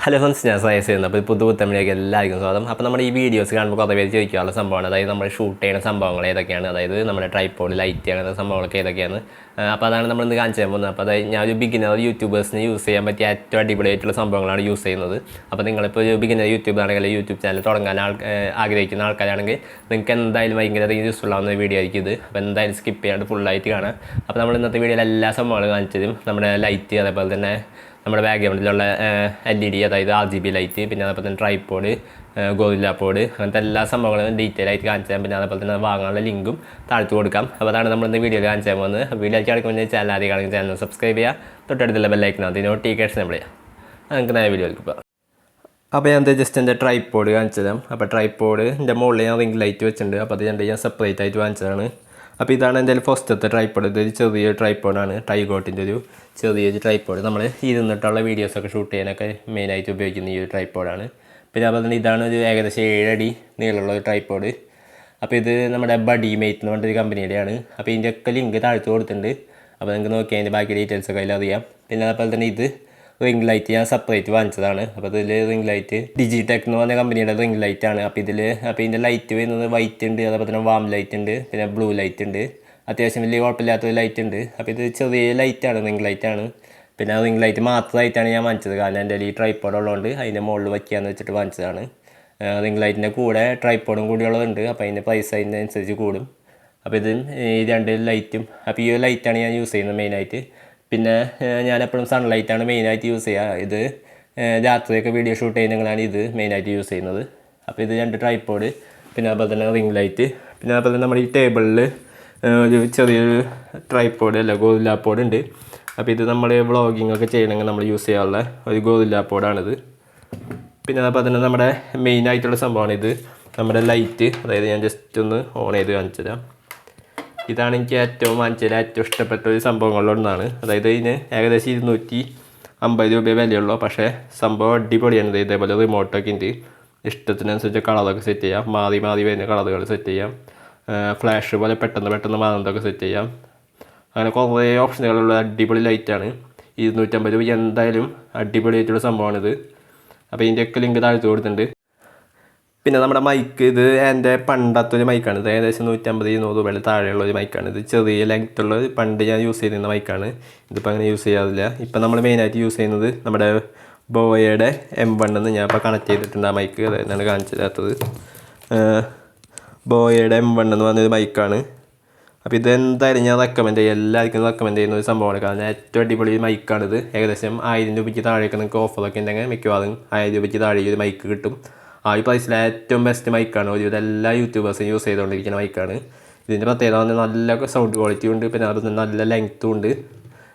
Hello friends, ഞാൻ സയസ് ചെയ്യുന്നത്. അപ്പോൾ പുതുത്തമിഴേക്ക് എല്ലാവർക്കും സ്വാഗതം. അപ്പോൾ നമ്മുടെ ഈ വീഡിയോസ് കാണുമ്പോൾ കുറേ പേര് ചോദിക്കാനുള്ള സംഭവമാണ്, അതായത് നമ്മൾ ഷൂട്ട് ചെയ്യുന്ന സംഭവങ്ങൾ ഏതൊക്കെയാണ്, അതായത് നമ്മുടെ ട്രൈപോഡ്, ലൈറ്റ് അങ്ങനത്തെ സംഭവങ്ങളൊക്കെ ഏതൊക്കെയാണ്. അപ്പോൾ അതാണ് നമ്മളിന്ന് കാണിച്ചു തരാൻ പോകുന്നത്. അപ്പോൾ അതായത് ഞാൻ ഒരു ബിഗിനർ യൂട്യൂബേഴ്സിന് യൂസ് ചെയ്യാൻ പറ്റിയ ഏറ്റവും അടിപൊളിയായിട്ടുള്ള സംഭവങ്ങളാണ് യൂസ് ചെയ്യുന്നത്. അപ്പോൾ നിങ്ങളിപ്പോൾ ഒരു ബിഗിനർ യൂട്യൂബറാണെങ്കിൽ യൂട്യൂബ് ചാനൽ തുടങ്ങാൻ ആഗ്രഹിക്കുന്ന ആൾക്കാരാണെങ്കിൽ നിങ്ങൾക്ക് എന്തായാലും ഭയങ്കര യൂസ്ഫുൾ ആവുന്ന വീഡിയോ ആയിരിക്കും ഇത്. അപ്പോൾ എന്തായാലും സ്കിപ്പ് ചെയ്യാണ്ട് ഫുള്ളായിട്ട് കാണാം. അപ്പോൾ നമ്മൾ ഇന്നത്തെ വീഡിയോയിൽ എല്ലാ സംഭവങ്ങളും കാണിച്ചു തരും. നമ്മുടെ ലൈറ്റ്, അതേപോലെ തന്നെ നമ്മുടെ ബാക്ക്ഗ്രൗണ്ടിലുള്ള LED, അതായത് RGB ലൈറ്റ്, പിന്നെ അതേപോലെ തന്നെ ട്രൈപോഡ്, ഗോറില്ല പോഡ്, അങ്ങനത്തെ എല്ലാ സംഭവങ്ങളും ഡീറ്റെയിൽ ആയിട്ട് കാണിച്ചു തരാം. പിന്നെ അതേപോലെ തന്നെ വാങ്ങാനുള്ള ലിങ്കും താഴ്ത്തു കൊടുക്കാം. അപ്പോൾ അതാണ് നമ്മളിന്ന് വീഡിയോയിൽ കാണിച്ചു തരാൻ പോകുന്നത്. വീഡിയോയ്ക്ക് കിടക്കുമ്പോൾ ചാനൽ ആദ്യം കാണിക്കുന്ന ചാനൽ സബ്സ്ക്രൈബ് ചെയ്യുക, തൊട്ടടുത്തുള്ള ബെല്ലൈക്കനകത്ത് നോട്ടിഫിക്കേഷൻ നമ്മൾ ചെയ്യുക. നമുക്ക് നേരെ വീഡിയോയിലേക്ക് പോകാം. അപ്പോൾ ഞാൻ ജസ്റ്റ് എൻ്റെ ട്രൈപോഡ് കാണിച്ചു തരാം. അപ്പോൾ ട്രൈപോഡിൻ്റെ മുകളിൽ ഞാൻ റിംഗ് ലൈറ്റ് വെച്ചിട്ടുണ്ട്. അപ്പോൾ അത് ഞാൻ സെപ്പറേറ്റ് ആയിട്ട് വാങ്ങിച്ചതാണ്. അപ്പോൾ ഇതാണ് എൻ്റെ ഫസ്റ്റത്തെ ട്രൈപോഡ്. ഇതൊരു ചെറിയൊരു ട്രൈപോഡാണ്, ടൈഗോട്ടിൻ്റെ ഒരു ചെറിയൊരു ട്രൈപോഡ്. നമ്മൾ ഇരുന്നിട്ടുള്ള വീഡിയോസൊക്കെ ഷൂട്ട് ചെയ്യാനൊക്കെ മെയിനായിട്ട് ഉപയോഗിക്കുന്ന ഈ ഒരു ട്രൈപോഡാണ്. പിന്നെ അതുപോലെ തന്നെ ഇതാണ് ഒരു ഏകദേശം 7 അടി നീളമുള്ള ഒരു ട്രൈപോഡ്. അപ്പോൾ ഇത് നമ്മുടെ ബഡി മേറ്റ് എന്ന് പറഞ്ഞൊരു കമ്പനിയുടെയാണ്. അപ്പോൾ ഇതിൻ്റെയൊക്കെ ലിങ്ക് താഴ്ത്തു കൊടുത്തിട്ടുണ്ട്. അപ്പോൾ നിങ്ങൾക്ക് നോക്കി അതിൻ്റെ ബാക്കി ഡീറ്റെയിൽസൊക്കെ അതിൽ അറിയാം. പിന്നെ അതുപോലെ തന്നെ ഇത് റിംഗ് ലൈറ്റ് ഞാൻ സെപ്പറേറ്റ് വാങ്ങിച്ചതാണ്. അപ്പോൾ ഇതിൽ റിംഗ് ലൈറ്റ് ഡിജിടെക് എന്ന് പറഞ്ഞ കമ്പനിയുടെ റിംഗ് ലൈറ്റാണ്. അപ്പോൾ ഇതിൻ്റെ ലൈറ്റ് വരുന്നത് വൈറ്റ് ഉണ്ട്, അതേപോലെ തന്നെ വാം ലൈറ്റ് ഉണ്ട്, പിന്നെ ബ്ലൂ ലൈറ്റ് ഉണ്ട്. അത്യാവശ്യം വലിയ കുഴപ്പമില്ലാത്തൊരു ലൈറ്റ് ഉണ്ട്. അപ്പോൾ ഇത് ചെറിയ ലൈറ്റാണ്, റിംഗ് ലൈറ്റാണ്. പിന്നെ റിംഗ് ലൈറ്റ് മാത്രമായിട്ടാണ് ഞാൻ വാങ്ങിച്ചത്, കാരണം എൻ്റെ ഈ ട്രൈപോഡ് ഉള്ളതുകൊണ്ട് അതിൻ്റെ മുകളിൽ വയ്ക്കാമെന്ന് വെച്ചിട്ട് വാങ്ങിച്ചതാണ്. റിംഗ് ലൈറ്റിൻ്റെ കൂടെ ട്രൈപോഡും കൂടിയുള്ളതുണ്ട്. അപ്പോൾ അതിൻ്റെ പ്രൈസ് അതിനനുസരിച്ച് കൂടും. അപ്പോൾ ഇത് ഈ 2 ലൈറ്റും, അപ്പോൾ ഈ ഒരു ലൈറ്റാണ് ഞാൻ യൂസ് ചെയ്യുന്നത് മെയിനായിട്ട്. പിന്നെ ഞാനെപ്പോഴും സൺലൈറ്റാണ് മെയിനായിട്ട് യൂസ് ചെയ്യുക. ഇത് രാത്രിയൊക്കെ വീഡിയോ ഷൂട്ട് ചെയ്യുന്നതാണ് ഇത് മെയിനായിട്ട് യൂസ് ചെയ്യുന്നത്. അപ്പോൾ ഇത് 2 ട്രൈപോഡ്, പിന്നെ അതുപോലെ തന്നെ റിംഗ് ലൈറ്റ്, പിന്നെ അതുപോലെ തന്നെ നമ്മുടെ ഈ ടേബിളിൽ ഒരു ചെറിയൊരു ട്രൈപോഡ് അല്ല ഗോറില്ല പോഡ് ഉണ്ട്. അപ്പോൾ ഇത് നമ്മൾ വ്ളോഗിങ് ഒക്കെ ചെയ്യണമെങ്കിൽ നമ്മൾ യൂസ് ചെയ്യാനുള്ള ഒരു ഗോറില്ല പോഡാണിത്. പിന്നെ അതുപോലെ തന്നെ നമ്മുടെ മെയിനായിട്ടുള്ള സംഭവമാണ് ഇത്, നമ്മുടെ ലൈറ്റ്. അതായത് ഞാൻ ജസ്റ്റ് ഒന്ന് ഓൺ ചെയ്ത് കാണിച്ചു തരാം. ഇതാണ് എനിക്ക് ഏറ്റവും വാങ്ങിച്ചതിൽ ഏറ്റവും ഇഷ്ടപ്പെട്ട ഒരു സംഭവങ്ങളിലൊന്നാണ്. അതായത് ഇതിന് ഏകദേശം 250 രൂപ വിലയുള്ളൂ. പക്ഷേ സംഭവം അടിപൊളിയാണ്. ഇതേപോലെ റിമോട്ടൊക്കെ ഉണ്ട്, ഇഷ്ടത്തിനനുസരിച്ച് കളറൊക്കെ സെറ്റ് ചെയ്യാം, മാറി വരുന്ന കളറുകൾ സെറ്റ് ചെയ്യാം, ഫ്ലാഷ് പോലെ പെട്ടെന്ന് മാറുന്നതൊക്കെ സെറ്റ് ചെയ്യാം. അങ്ങനെ കുറേ ഓപ്ഷനുകളുള്ള അടിപൊളി ലൈറ്റാണ്. 250 രൂപ എന്തായാലും അടിപൊളിയായിട്ടുള്ള സംഭവമാണിത്. അപ്പോൾ ഇതിൻ്റെയൊക്കെ ലിങ്ക് താഴ്ത്തു കൊടുത്തിട്ടുണ്ട്. പിന്നെ നമ്മുടെ മൈക്ക്, ഇത് എൻ്റെ പണ്ടത്തെ ഒരു മൈക്കാണ്. ഇത് ഏകദേശം 150-200 രൂപയുടെ താഴെയുള്ള ഒരു മൈക്കാണ്. ഇത് ചെറിയ ലെങ്ത്തുള്ള പണ്ട് ഞാൻ യൂസ് ചെയ്തിരുന്ന മൈക്കാണ്. ഇതിപ്പോൾ അങ്ങനെ യൂസ് ചെയ്യാറില്ല. ഇപ്പം നമ്മൾ മെയിനായിട്ട് യൂസ് ചെയ്യുന്നത് നമ്മുടെ ബോയയുടെ M1 എന്ന് ഞാൻ ഇപ്പോൾ കണക്ട് ചെയ്തിട്ടുണ്ട് ആ മൈക്ക്. അതായതാണ് കാണിച്ചു തരാത്തത്. ബോയയുടെ M1 എന്ന് പറഞ്ഞൊരു മൈക്കാണ്. അപ്പോൾ ഇതെന്തായാലും ഞാൻ റെക്കമെൻഡ് ചെയ്യും, എല്ലാവർക്കും റെക്കമെൻഡ് ചെയ്യുന്ന ഒരു സംഭവമാണ്. കാരണം ഏറ്റവും അടിപൊളി മൈക്കാണിത്. ഏകദേശം 1000 രൂപയ്ക്ക് താഴേക്ക് നിങ്ങൾക്ക് ഓഫറൊക്കെ ഉണ്ടെങ്കിൽ മിക്കവാറും 1000 രൂപയ്ക്ക് താഴെ ഒരു മൈക്ക് കിട്ടും. ആ ഈ പ്രൈസിൽ ഏറ്റവും ബെസ്റ്റ് മൈക്കാണ്. ഒരുവിധം എല്ലാ യൂട്യൂബേഴ്സും യൂസ് ചെയ്തുകൊണ്ടിരിക്കുന്ന മൈക്കാണ്. ഇതിൻ്റെ പ്രത്യേകത പറഞ്ഞാൽ നല്ല സൗണ്ട് ക്വാളിറ്റി ഉണ്ട്, പിന്നെ അതുപോലെ നല്ല ലെങ്ത്തും ഉണ്ട്.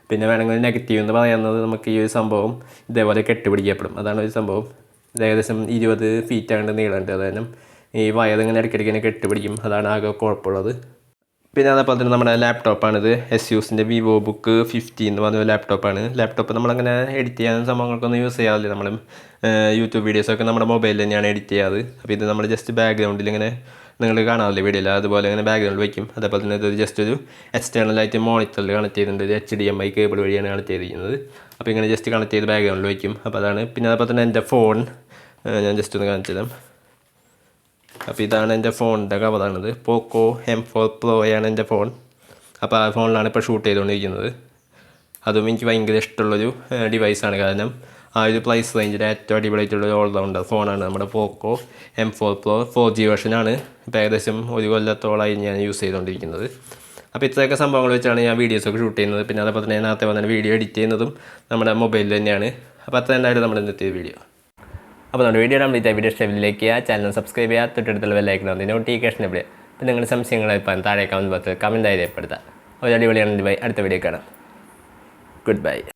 പിന്നെ വേണമെങ്കിൽ നെഗറ്റീവ് എന്ന് പറയുന്നത് നമുക്ക് ഈ ഒരു സംഭവം ഇതേപോലെ കെട്ടുപിടിക്കപ്പെടും. അതാണ് ഒരു സംഭവം. ഇത് ഏകദേശം 20 ഫീറ്റ് ആണ്ട് നീളമുണ്ട്. അതായത് ഈ വയർ ഇങ്ങനെ ഇടയ്ക്കിടയ്ക്ക് കെട്ടുപിടിക്കും. അതാണ് ആകെ കുഴപ്പമുള്ളത്. പിന്നെ അതേപോലെ തന്നെ നമ്മുടെ ലാപ്ടോപ്പാണിത്. ASUSൻ്റെ VivoBook 50 എന്ന് പറഞ്ഞ ലാപ്ടോപ്പാണ്. ലാപ്ടോപ്പ് നമ്മളങ്ങനെ എഡിറ്റ് ചെയ്യാൻ സംഭവങ്ങൾക്കൊന്നും യൂസ് ചെയ്യാറില്ല. നമ്മൾ യൂട്യൂബ് വീഡിയോസൊക്കെ നമ്മുടെ മൊബൈലിൽ തന്നെയാണ് എഡിറ്റ് ചെയ്യാറ്. അപ്പോൾ ഇത് നമ്മൾ ജസ്റ്റ് ബാക്ക്ഗ്രൗണ്ടിൽ ഇങ്ങനെ നിങ്ങൾ കാണാറില്ലേ വീഡിയോയിൽ, അതുപോലെ ഇങ്ങനെ ബാക്ക്ഗ്രൗണ്ടിൽ വയ്ക്കും. അതേപോലെ തന്നെ ഇത് ജസ്റ്റ് ഒരു എക്സ്റ്റേണലായിട്ട് മോണിറ്ററിൽ കണക്ട് ചെയ്തിട്ടുണ്ട്. ഒരു HDMI കേബിൾ വഴിയാണ് കണക്ട് ചെയ്തിരിക്കുന്നത്. അപ്പോൾ ഇങ്ങനെ ജസ്റ്റ് കണക്ട് ചെയ്ത് ബാക്ക്ഗ്രൗണ്ടിൽ വയ്ക്കും. അപ്പോൾ അതാണ്. പിന്നെ അതേപോലെ തന്നെ എൻ്റെ ഫോൺ ഞാൻ ജസ്റ്റ് ഒന്ന് കാണിച്ചു തരാം. അപ്പോൾ ഇതാണ് എൻ്റെ ഫോണിൻ്റെ കവറാണിത്. പോക്കോ M4 Pro ആണ് എൻ്റെ ഫോൺ. അപ്പോൾ ആ ഫോണിലാണ് ഇപ്പോൾ ഷൂട്ട് ചെയ്തുകൊണ്ടിരിക്കുന്നത്. അതും എനിക്ക് ഭയങ്കര ഇഷ്ടമുള്ളൊരു ഡിവൈസാണ്. കാരണം ആ ഒരു പ്രൈസ് റേഞ്ചിൽ ഏറ്റവും അടിപൊളിയായിട്ടുള്ളൊരു ഓൾറൗണ്ടർ ഫോണാണ് നമ്മുടെ പോക്കോ M4 Pro 4G വേർഷനാണ്. ഇപ്പോൾ ഏകദേശം 1 കൊല്ലത്തോളമായി ഞാൻ യൂസ് ചെയ്തുകൊണ്ടിരിക്കുന്നത്. അപ്പോൾ ഇത്രയൊക്കെ സംഭവങ്ങൾ വെച്ചാണ് ഞാൻ വീഡിയോസൊക്കെ ഷൂട്ട് ചെയ്യുന്നത്. പിന്നെ അതേപോലെ തന്നെ നേരത്തെ വന്ന വീഡിയോ എഡിറ്റ് ചെയ്യുന്നതും നമ്മുടെ മൊബൈലിൽ തന്നെയാണ്. അപ്പോൾ അത്ര എന്തായാലും നമ്മൾ ഇന്നത്തെ വീഡിയോ. അപ്പോൾ നമ്മുടെ വീഡിയോ കംപ്ലീറ്റ് ആയി വീഡിയോ ഇഷ്ടമില്ലേക്ക് ചെയ്യുക, ചാനൽ സബ്സ്ക്രൈബ് ചെയ്യുക, തൊട്ടടുത്തുള്ള ബെല്ലൈക്കൻ നോട്ടിഫിക്കേഷൻ എവിടെ. അപ്പോൾ നിങ്ങളുടെ സംശയങ്ങൾ ഇപ്പം താഴെ കമൻറ്റ് ബോക്സിൽ കമൻറ്റായി രേഖപ്പെടുത്തുക. ഒരു അടിപൊളിയാണ് അടുത്ത വീഡിയോ കാണാം. Good bye.